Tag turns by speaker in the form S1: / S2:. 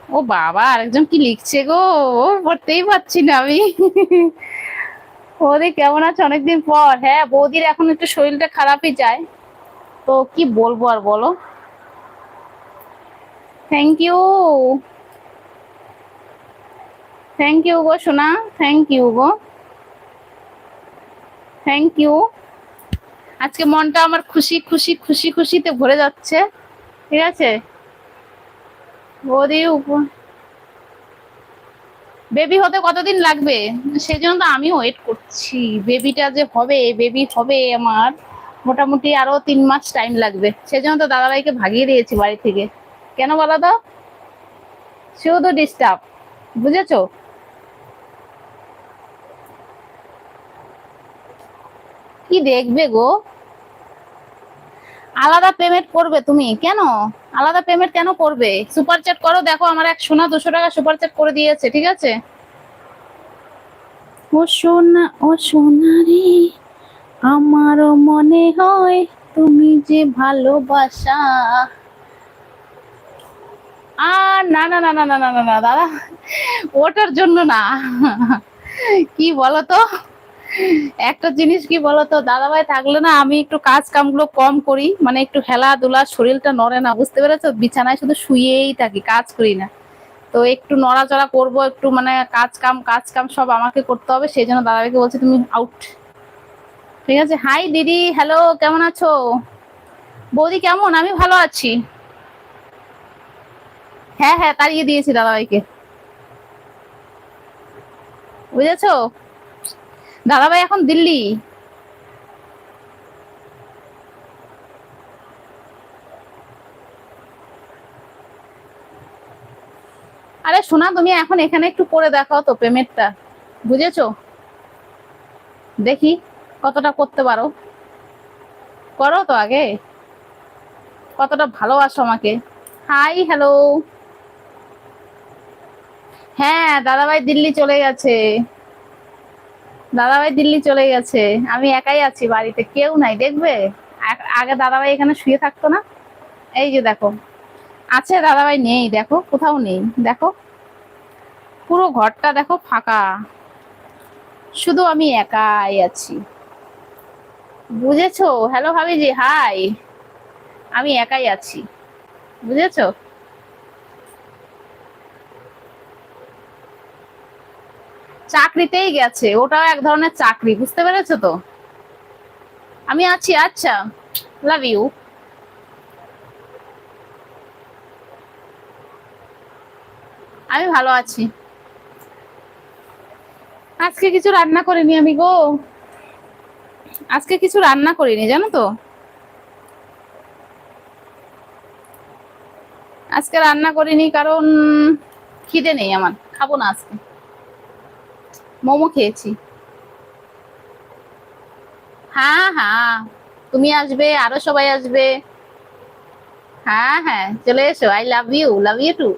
S1: ও বাবা, আরেকজন কি লিখছে গো? ও পড়তেই পারছি না আমি। বৌদি কেমন আছে অনেকদিন পর? হ্যাঁ, বৌদির এখন একটু শরীরটা খারাপই যায়। তো কি বলবো আর বলো। Thank you. থ্যাংক ইউ গো সোনা। থ্যাংক ইউ গো। Thank you. আজকে মনটা আমার খুশি খুশি খুশি খুশিতে ভরে যাচ্ছে। ঠিক আছে। বৌদি বেবি হতে কতদিন লাগবে? সেই জন্য তো আমি ওয়েট করছি। বেবিটা যে হবে, বেবি হবে আমার মোটামুটি আরো 3 মাস টাইম লাগবে। সেই জন্য তো দাদাভাইকে ভাগিয়ে দিয়েছি বাড়ি থেকে। কেন বলো তো? শুধু ডিস্টার্ব। বুঝেছো? কি দেখবে গো? আলাদা পেমেন্ট করবে তুমি কেন? আলাদা পেমেন্ট কেন করবে? সুপার চ্যাট করো, দেখো আমার এক সোনা 200 টাকা সুপার চ্যাট করে দিয়েছে। ঠিক আছে। ও সোনা, ও সোনা রে, আমারও মনে হয় তুমি যে ভালোবাসা। আর না না না না না না না না দাদা, ওটার জন্য না। কি বলতো, একটা জিনিস কি বলতো, দাদাভাই থাকলে না আমি একটু কাজ কামগুলো কম করি, মানে একটু খেলাধুলা, শরীরটা নড়ে না, বুঝতে পেরেছো? বিছানায় শুধু শুয়েই থাকি, কাজ করি না। তো একটু নড়াচড়া করব, একটু মানে কাজ কাম সব আমাকে করতে হবে। সেই জন্য দাদাভাইকে বলছি তুমি আউট। ঠিক আছে। হাই দিদি, হ্যালো, কেমন আছো? বৌদি কেমন? আমি ভালো আছি। হ্যাঁ হ্যাঁ, তাড়িয়ে দিয়েছি দাদাভাইকে। বুঝেছো? দাদাভাই এখন দিল্লি। আরে শোনা, তুমি এখন এখানে একটু করে দেখাও তো পেমেন্টটা। বুঝেছো? দেখি কতটা করতে পারো। করো তো আগে, কতটা ভালোবাসো আমাকে। Hi hello. হ্যাঁ, দাদাভাই দিল্লি চলে গেছে। দাদাভাই দিল্লি চলে গেছে। আমি একাই আছি বাড়িতে, কেউ নাই দেখবে। আগে দাদাভাই এখানে শুয়ে থাকতো না। এই যে দেখো, আছে দাদাভাই, নেই, দেখো কোথাও নেই। দেখো পুরো ঘরটা দেখো ফাঁকা, শুধু আমি একাই আছি। বুঝেছো? হ্যালো ভাবিজি, হাই। আমি একাই আছি। বুঝেছো? চাকরিতেই গেছে, ওটাও এক ধরনের চাকরি, বুঝতে পেরেছো তো? আমি আছি। আচ্ছা, লাভ ইউ। আমি ভালো আছি। আজকে কিছু রান্না করিনি আমি গো। আজকে কিছু রান্না করিনি জানো তো। আজকে রান্না করিনি কারণ খিদে নেই আমার, খাবো না আজকে। মোমো খেয়েছি। হ্যাঁ হ্যাঁ, তুমি আসবে, আরো সবাই আসবে। হ্যাঁ হ্যাঁ, চলে এসো। I love you, love you two.